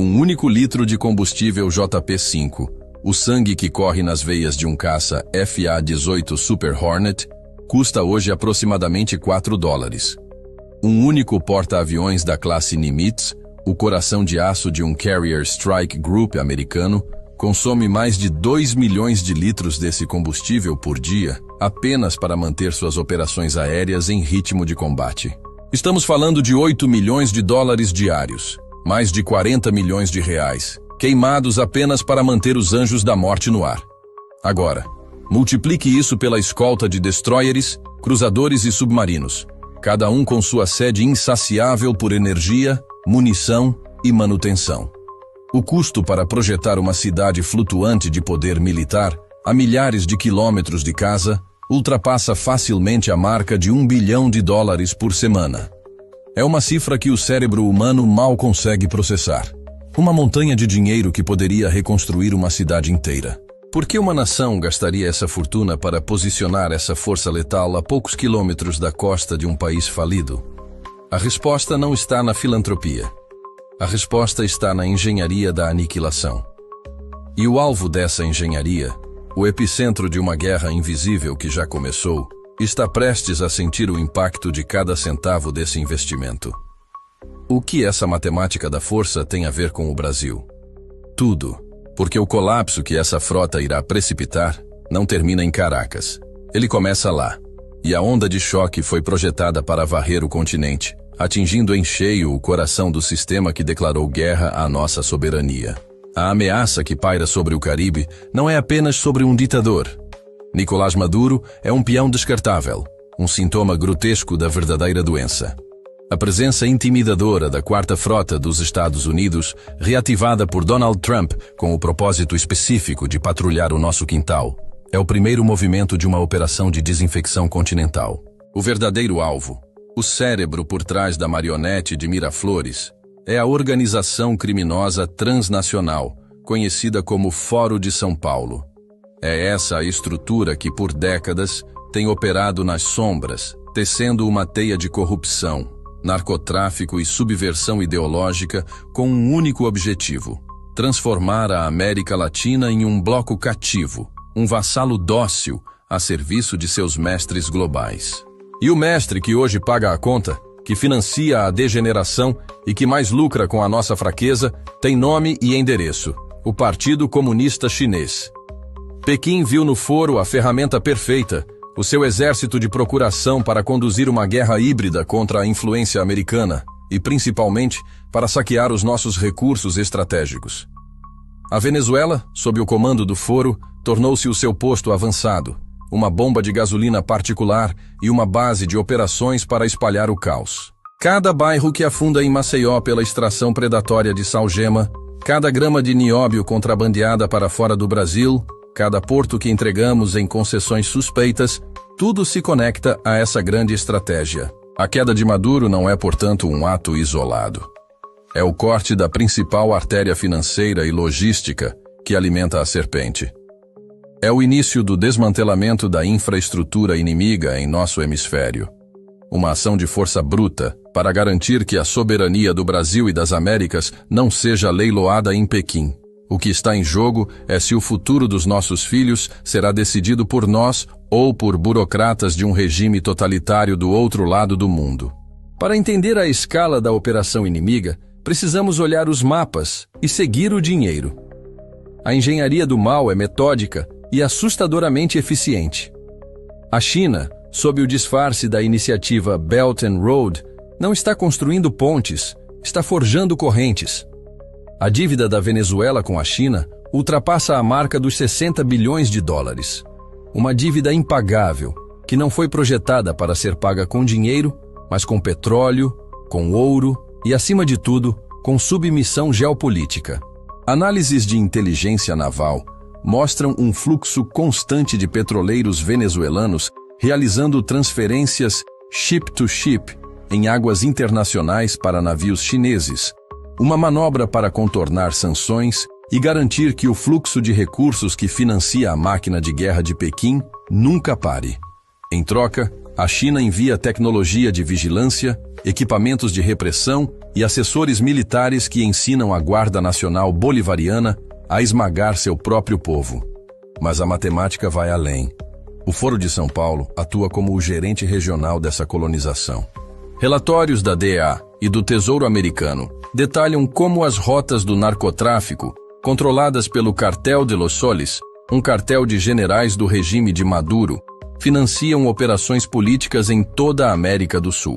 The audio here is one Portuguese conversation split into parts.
Um único litro de combustível JP-5, o sangue que corre nas veias de um caça FA-18 Super Hornet, custa hoje aproximadamente $4. Um único porta-aviões da classe Nimitz, o coração de aço de um Carrier Strike Group americano, consome mais de 2 milhões de litros desse combustível por dia, apenas para manter suas operações aéreas em ritmo de combate. Estamos falando de 8 milhões de dólares diários, mais de 40 milhões de reais, queimados apenas para manter os anjos da morte no ar. Agora, multiplique isso pela escolta de destroyers, cruzadores e submarinos, cada um com sua sede insaciável por energia, munição e manutenção. O custo para projetar uma cidade flutuante de poder militar a milhares de quilômetros de casa ultrapassa facilmente a marca de $1 bilhão por semana. É uma cifra que o cérebro humano mal consegue processar. Uma montanha de dinheiro que poderia reconstruir uma cidade inteira. Por que uma nação gastaria essa fortuna para posicionar essa força letal a poucos quilômetros da costa de um país falido? A resposta não está na filantropia. A resposta está na engenharia da aniquilação. E o alvo dessa engenharia, o epicentro de uma guerra invisível que já começou, está prestes a sentir o impacto de cada centavo desse investimento. O que essa matemática da força tem a ver com o Brasil? Tudo, porque o colapso que essa frota irá precipitar não termina em Caracas. Ele começa lá, e a onda de choque foi projetada para varrer o continente, atingindo em cheio o coração do sistema que declarou guerra à nossa soberania. A ameaça que paira sobre o Caribe não é apenas sobre um ditador. Nicolás Maduro é um peão descartável, um sintoma grotesco da verdadeira doença. A presença intimidadora da Quarta Frota dos Estados Unidos, reativada por Donald Trump com o propósito específico de patrulhar o nosso quintal, é o primeiro movimento de uma operação de desinfecção continental. O verdadeiro alvo, o cérebro por trás da marionete de Miraflores, é a organização criminosa transnacional, conhecida como Foro de São Paulo. É essa a estrutura que, por décadas, tem operado nas sombras, tecendo uma teia de corrupção, narcotráfico e subversão ideológica com um único objetivo: transformar a América Latina em um bloco cativo, um vassalo dócil a serviço de seus mestres globais. E o mestre que hoje paga a conta, que financia a degeneração e que mais lucra com a nossa fraqueza, tem nome e endereço: o Partido Comunista Chinês. Pequim viu no foro a ferramenta perfeita, o seu exército de procuração para conduzir uma guerra híbrida contra a influência americana e, principalmente, para saquear os nossos recursos estratégicos. A Venezuela, sob o comando do foro, tornou-se o seu posto avançado, uma bomba de gasolina particular e uma base de operações para espalhar o caos. Cada bairro que afunda em Maceió pela extração predatória de salgema, cada grama de nióbio contrabandeada para fora do Brasil, cada porto que entregamos em concessões suspeitas, tudo se conecta a essa grande estratégia. A queda de Maduro não é, portanto, um ato isolado. É o corte da principal artéria financeira e logística que alimenta a serpente. É o início do desmantelamento da infraestrutura inimiga em nosso hemisfério. Uma ação de força bruta para garantir que a soberania do Brasil e das Américas não seja leiloada em Pequim. O que está em jogo é se o futuro dos nossos filhos será decidido por nós ou por burocratas de um regime totalitário do outro lado do mundo. Para entender a escala da operação inimiga, precisamos olhar os mapas e seguir o dinheiro. A engenharia do mal é metódica e assustadoramente eficiente. A China, sob o disfarce da iniciativa Belt and Road, não está construindo pontes, está forjando correntes. A dívida da Venezuela com a China ultrapassa a marca dos $60 bilhões. Uma dívida impagável, que não foi projetada para ser paga com dinheiro, mas com petróleo, com ouro e, acima de tudo, com submissão geopolítica. Análises de inteligência naval mostram um fluxo constante de petroleiros venezuelanos realizando transferências ship-to-ship em águas internacionais para navios chineses, uma manobra para contornar sanções e garantir que o fluxo de recursos que financia a máquina de guerra de Pequim nunca pare. Em troca, a China envia tecnologia de vigilância, equipamentos de repressão e assessores militares que ensinam a Guarda Nacional Bolivariana a esmagar seu próprio povo. Mas a matemática vai além. O Foro de São Paulo atua como o gerente regional dessa colonização. Relatórios da DEA e do Tesouro Americano detalham como as rotas do narcotráfico, controladas pelo Cartel de Los Soles, um cartel de generais do regime de Maduro, financiam operações políticas em toda a América do Sul.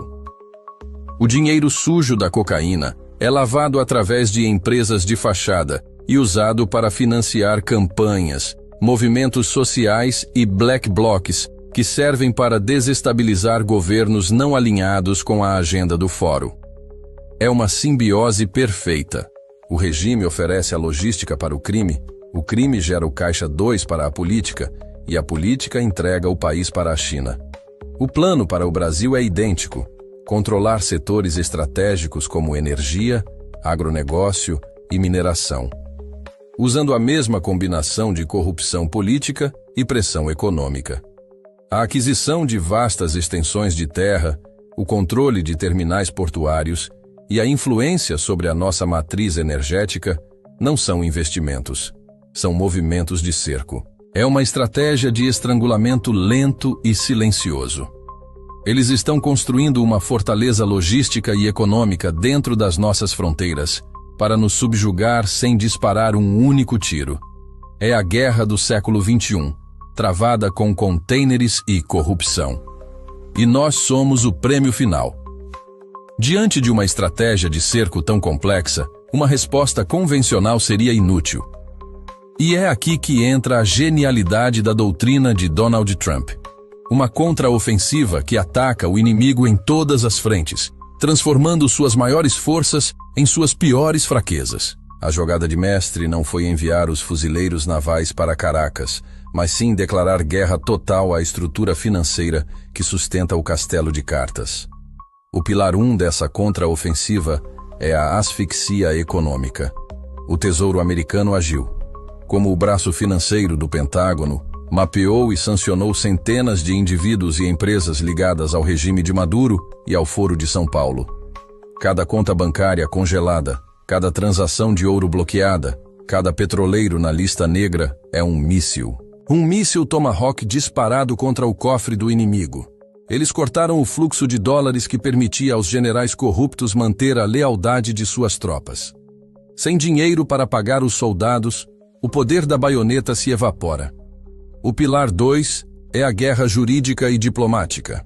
O dinheiro sujo da cocaína é lavado através de empresas de fachada e usado para financiar campanhas, movimentos sociais e black blocs que servem para desestabilizar governos não alinhados com a agenda do Fórum. É uma simbiose perfeita. O regime oferece a logística para o crime gera o caixa 2 para a política e a política entrega o país para a China. O plano para o Brasil é idêntico: controlar setores estratégicos como energia, agronegócio e mineração, usando a mesma combinação de corrupção política e pressão econômica. A aquisição de vastas extensões de terra, o controle de terminais portuários e a influência sobre a nossa matriz energética não são investimentos, são movimentos de cerco. É uma estratégia de estrangulamento lento e silencioso. Eles estão construindo uma fortaleza logística e econômica dentro das nossas fronteiras, para nos subjugar sem disparar um único tiro. É a guerra do século XXI, travada com contêineres e corrupção. E nós somos o prêmio final. Diante de uma estratégia de cerco tão complexa, uma resposta convencional seria inútil. E é aqui que entra a genialidade da doutrina de Donald Trump. Uma contraofensiva que ataca o inimigo em todas as frentes, transformando suas maiores forças em suas piores fraquezas. A jogada de mestre não foi enviar os fuzileiros navais para Caracas, mas sim declarar guerra total à estrutura financeira que sustenta o castelo de cartas. O pilar 1 dessa contraofensiva é a asfixia econômica. O Tesouro Americano agiu. Como o braço financeiro do Pentágono, mapeou e sancionou centenas de indivíduos e empresas ligadas ao regime de Maduro e ao Foro de São Paulo. Cada conta bancária congelada, cada transação de ouro bloqueada, cada petroleiro na lista negra é um míssil. Um míssil Tomahawk disparado contra o cofre do inimigo. Eles cortaram o fluxo de dólares que permitia aos generais corruptos manter a lealdade de suas tropas. Sem dinheiro para pagar os soldados, o poder da baioneta se evapora. O pilar 2 é a guerra jurídica e diplomática.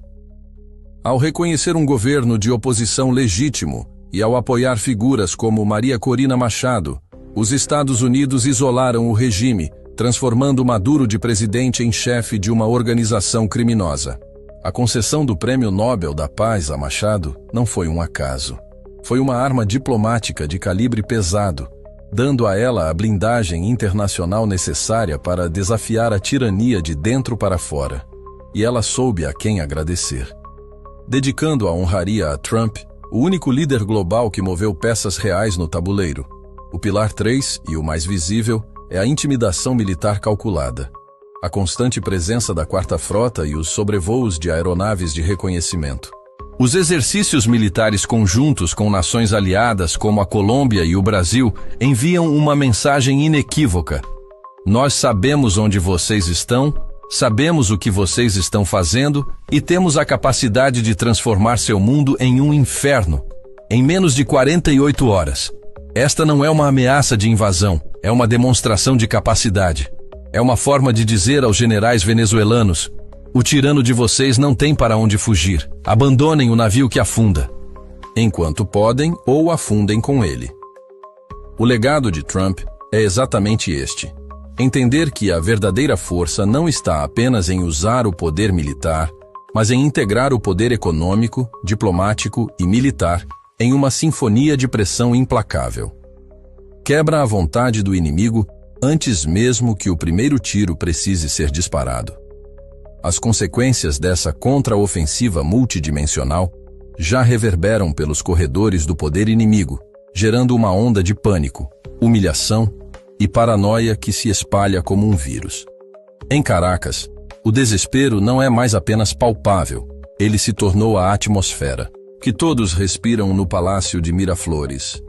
Ao reconhecer um governo de oposição legítimo e ao apoiar figuras como Maria Corina Machado, os Estados Unidos isolaram o regime, transformando Maduro de presidente em chefe de uma organização criminosa. A concessão do Prêmio Nobel da Paz a Machado não foi um acaso. Foi uma arma diplomática de calibre pesado, dando a ela a blindagem internacional necessária para desafiar a tirania de dentro para fora. E ela soube a quem agradecer. Dedicando a honraria a Trump, o único líder global que moveu peças reais no tabuleiro. O pilar 3, e o mais visível, é a intimidação militar calculada. A constante presença da Quarta Frota e os sobrevoos de aeronaves de reconhecimento. Os exercícios militares conjuntos com nações aliadas como a Colômbia e o Brasil enviam uma mensagem inequívoca. Nós sabemos onde vocês estão, sabemos o que vocês estão fazendo e temos a capacidade de transformar seu mundo em um inferno, em menos de 48 horas. Esta não é uma ameaça de invasão, é uma demonstração de capacidade. É uma forma de dizer aos generais venezuelanos: o tirano de vocês não tem para onde fugir. Abandonem o navio que afunda. Enquanto podem, ou afundem com ele. O legado de Trump é exatamente este. Entender que a verdadeira força não está apenas em usar o poder militar, mas em integrar o poder econômico, diplomático e militar em uma sinfonia de pressão implacável. Quebra a vontade do inimigo antes mesmo que o primeiro tiro precise ser disparado. As consequências dessa contraofensiva multidimensional já reverberam pelos corredores do poder inimigo, gerando uma onda de pânico, humilhação e paranoia que se espalha como um vírus. Em Caracas, o desespero não é mais apenas palpável, ele se tornou a atmosfera. que todos respiram no Palácio de Miraflores.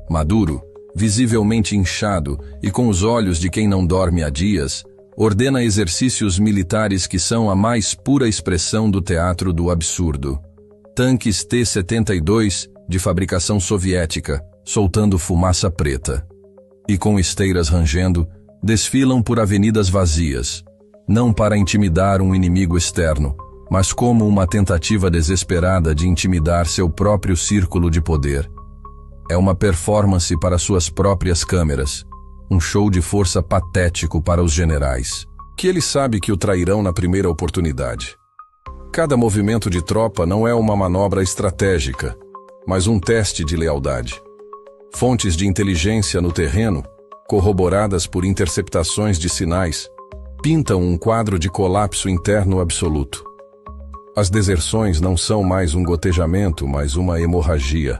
Maduro, visivelmente inchado e com os olhos de quem não dorme há dias, ordena exercícios militares que são a mais pura expressão do teatro do absurdo. Tanques T-72, de fabricação soviética, soltando fumaça preta. E com esteiras rangendo, desfilam por avenidas vazias, não para intimidar um inimigo externo, mas como uma tentativa desesperada de intimidar seu próprio círculo de poder. É uma performance para suas próprias câmeras, um show de força patético para os generais, que ele sabe que o trairão na primeira oportunidade. Cada movimento de tropa não é uma manobra estratégica, mas um teste de lealdade. Fontes de inteligência no terreno, corroboradas por interceptações de sinais, pintam um quadro de colapso interno absoluto. As deserções não são mais um gotejamento, mas uma hemorragia.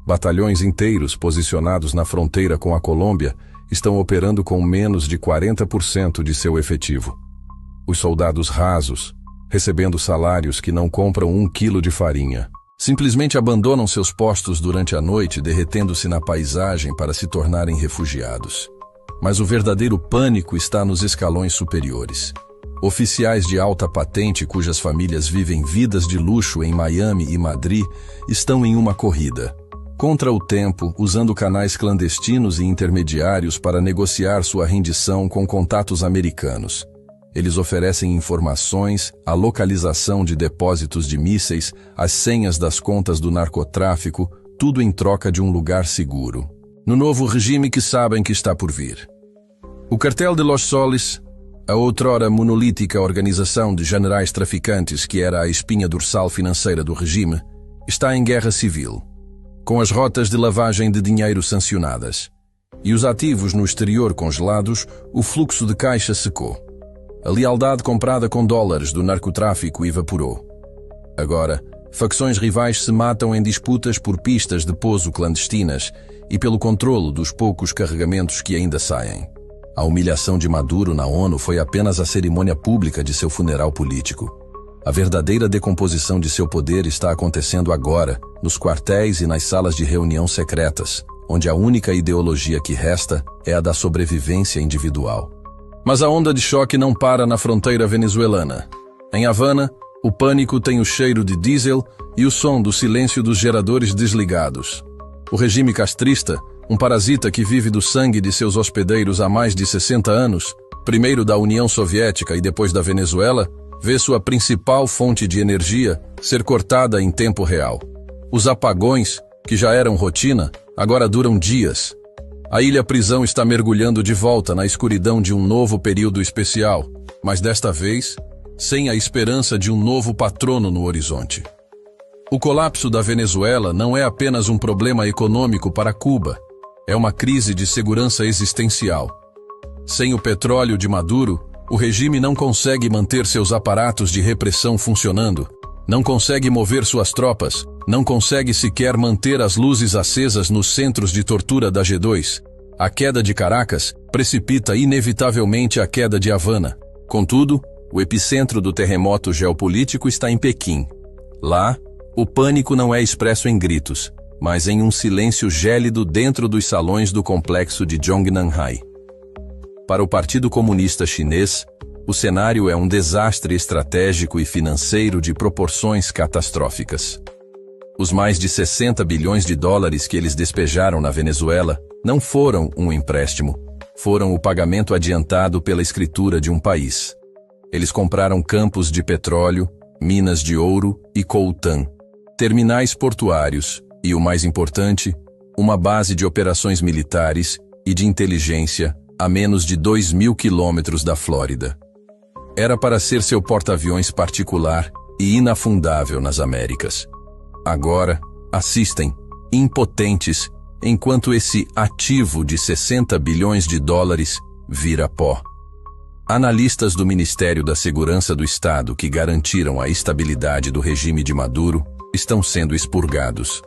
Batalhões inteiros posicionados na fronteira com a Colômbia estão operando com menos de 40% de seu efetivo. Os soldados rasos, recebendo salários que não compram 1 quilo de farinha, simplesmente abandonam seus postos durante a noite, derretendo-se na paisagem para se tornarem refugiados. Mas o verdadeiro pânico está nos escalões superiores. Oficiais de alta patente cujas famílias vivem vidas de luxo em Miami e Madrid estão em uma corrida contra o tempo, usando canais clandestinos e intermediários para negociar sua rendição com contatos americanos. Eles oferecem informações, a localização de depósitos de mísseis, as senhas das contas do narcotráfico, tudo em troca de um lugar seguro. No novo regime que sabem que está por vir. O Cartel de Los Soles, a outrora monolítica organização de generais traficantes que era a espinha dorsal financeira do regime, está em guerra civil, com as rotas de lavagem de dinheiro sancionadas. E os ativos no exterior congelados, o fluxo de caixa secou. A lealdade comprada com dólares do narcotráfico evaporou. Agora, facções rivais se matam em disputas por pistas de pouso clandestinas e pelo controlo dos poucos carregamentos que ainda saem. A humilhação de Maduro na ONU foi apenas a cerimônia pública de seu funeral político. A verdadeira decomposição de seu poder está acontecendo agora, nos quartéis e nas salas de reunião secretas, onde a única ideologia que resta é a da sobrevivência individual. Mas a onda de choque não para na fronteira venezuelana. Em Havana, o pânico tem o cheiro de diesel e o som do silêncio dos geradores desligados. O regime castrista, um parasita que vive do sangue de seus hospedeiros há mais de 60 anos, primeiro da União Soviética e depois da Venezuela, vê sua principal fonte de energia ser cortada em tempo real. Os apagões, que já eram rotina, agora duram dias. A ilha-prisão está mergulhando de volta na escuridão de um novo período especial, mas desta vez, sem a esperança de um novo patrono no horizonte. O colapso da Venezuela não é apenas um problema econômico para Cuba, é uma crise de segurança existencial. Sem o petróleo de Maduro, o regime não consegue manter seus aparatos de repressão funcionando, não consegue mover suas tropas, não consegue sequer manter as luzes acesas nos centros de tortura da G2. A queda de Caracas precipita inevitavelmente a queda de Havana. Contudo, o epicentro do terremoto geopolítico está em Pequim. Lá, o pânico não é expresso em gritos, mas em um silêncio gélido dentro dos salões do complexo de Zhongnanhai. Para o Partido Comunista Chinês, o cenário é um desastre estratégico e financeiro de proporções catastróficas. Os mais de 60 bilhões de dólares que eles despejaram na Venezuela não foram um empréstimo, foram o pagamento adiantado pela escritura de um país. Eles compraram campos de petróleo, minas de ouro e coltan, terminais portuários e, o mais importante, uma base de operações militares e de inteligência a menos de 2.000 quilômetros da Flórida. Era para ser seu porta-aviões particular e inafundável nas Américas. Agora, assistem, impotentes, enquanto esse ativo de 60 bilhões de dólares vira pó. Analistas do Ministério da Segurança do Estado que garantiram a estabilidade do regime de Maduro estão sendo expurgados.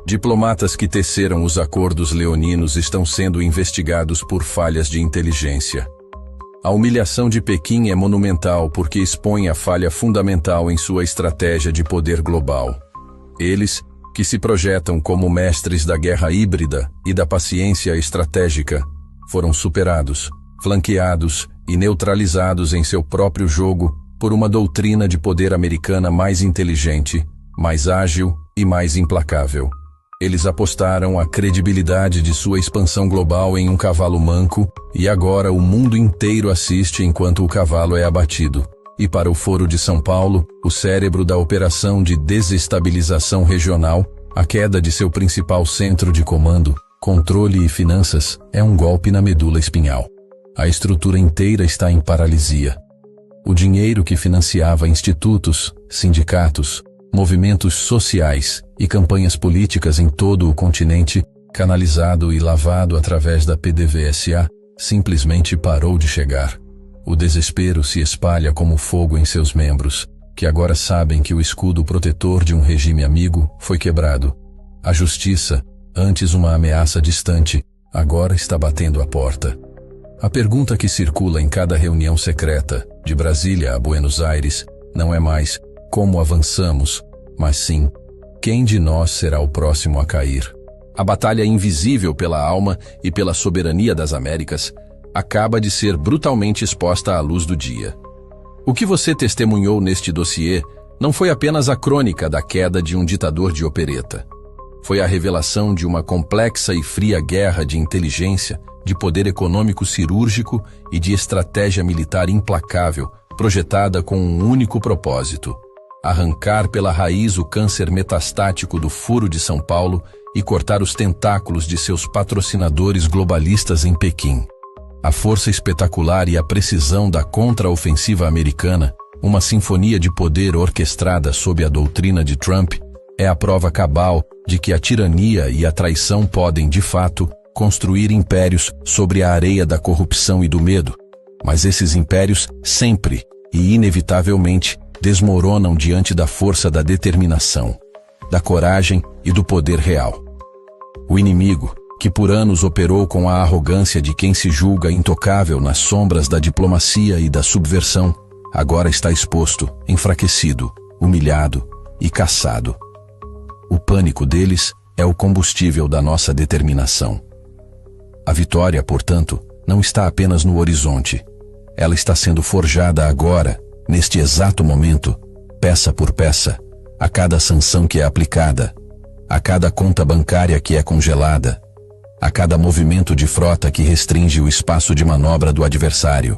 Diplomatas que teceram os acordos leoninos estão sendo investigados por falhas de inteligência. A humilhação de Pequim é monumental porque expõe a falha fundamental em sua estratégia de poder global. Eles, que se projetam como mestres da guerra híbrida e da paciência estratégica, foram superados, flanqueados e neutralizados em seu próprio jogo por uma doutrina de poder americana mais inteligente, mais ágil e mais implacável. Eles apostaram a credibilidade de sua expansão global em um cavalo manco e agora o mundo inteiro assiste enquanto o cavalo é abatido. E para o Foro de São Paulo, o cérebro da operação de desestabilização regional, a queda de seu principal centro de comando, controle e finanças, é um golpe na medula espinhal. A estrutura inteira está em paralisia. O dinheiro que financiava institutos, sindicatos, movimentos sociais e campanhas políticas em todo o continente, canalizado e lavado através da PDVSA, simplesmente parou de chegar. O desespero se espalha como fogo em seus membros, que agora sabem que o escudo protetor de um regime amigo foi quebrado. A justiça, antes uma ameaça distante, agora está batendo à porta. A pergunta que circula em cada reunião secreta, de Brasília a Buenos Aires, não é mais como avançamos, mas sim, quem de nós será o próximo a cair? A batalha invisível pela alma e pela soberania das Américas acaba de ser brutalmente exposta à luz do dia. O que você testemunhou neste dossiê não foi apenas a crônica da queda de um ditador de opereta. Foi a revelação de uma complexa e fria guerra de inteligência, de poder econômico cirúrgico e de estratégia militar implacável, projetada com um único propósito: arrancar pela raiz o câncer metastático do Foro de São Paulo e cortar os tentáculos de seus patrocinadores globalistas em Pequim. A força espetacular e a precisão da contra-ofensiva americana, uma sinfonia de poder orquestrada sob a doutrina de Trump, é a prova cabal de que a tirania e a traição podem, de fato, construir impérios sobre a areia da corrupção e do medo. Mas esses impérios sempre e inevitavelmente desmoronam diante da força da determinação, da coragem e do poder real. O inimigo, que por anos operou com a arrogância de quem se julga intocável nas sombras da diplomacia e da subversão, agora está exposto, enfraquecido, humilhado e caçado. O pânico deles é o combustível da nossa determinação. A vitória, portanto, não está apenas no horizonte. Ela está sendo forjada agora, neste exato momento, peça por peça, a cada sanção que é aplicada, a cada conta bancária que é congelada, a cada movimento de frota que restringe o espaço de manobra do adversário.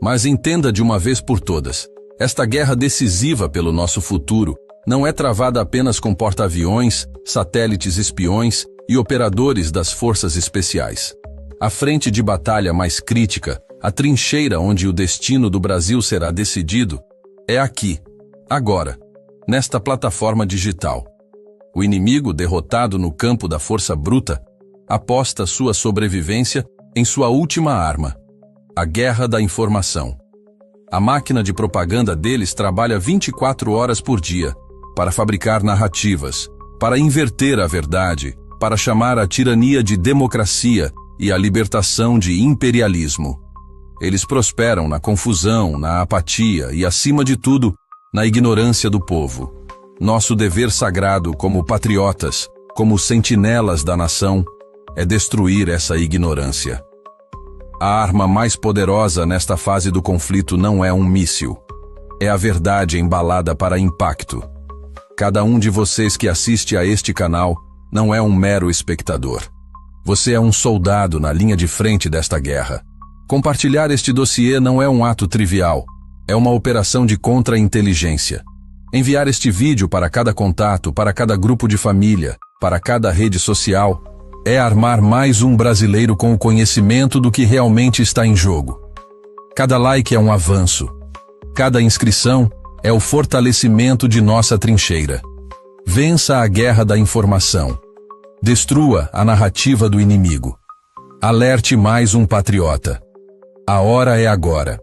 Mas entenda de uma vez por todas, esta guerra decisiva pelo nosso futuro não é travada apenas com porta-aviões, satélites espiões e operadores das forças especiais. A frente de batalha mais crítica, a trincheira onde o destino do Brasil será decidido, é aqui, agora, nesta plataforma digital. O inimigo, derrotado no campo da força bruta, aposta sua sobrevivência em sua última arma, a guerra da informação. A máquina de propaganda deles trabalha 24 horas por dia para fabricar narrativas, para inverter a verdade, para chamar a tirania de democracia e a libertação de imperialismo. Eles prosperam na confusão, na apatia e, acima de tudo, na ignorância do povo. Nosso dever sagrado como patriotas, como sentinelas da nação, é destruir essa ignorância. A arma mais poderosa nesta fase do conflito não é um míssil. É a verdade embalada para impacto. Cada um de vocês que assiste a este canal não é um mero espectador. Você é um soldado na linha de frente desta guerra. Compartilhar este dossiê não é um ato trivial. É uma operação de contra-inteligência. Enviar este vídeo para cada contato, para cada grupo de família, para cada rede social, é armar mais um brasileiro com o conhecimento do que realmente está em jogo. Cada like é um avanço. Cada inscrição é o fortalecimento de nossa trincheira. Vença a guerra da informação. Destrua a narrativa do inimigo. Alerte mais um patriota. A hora é agora.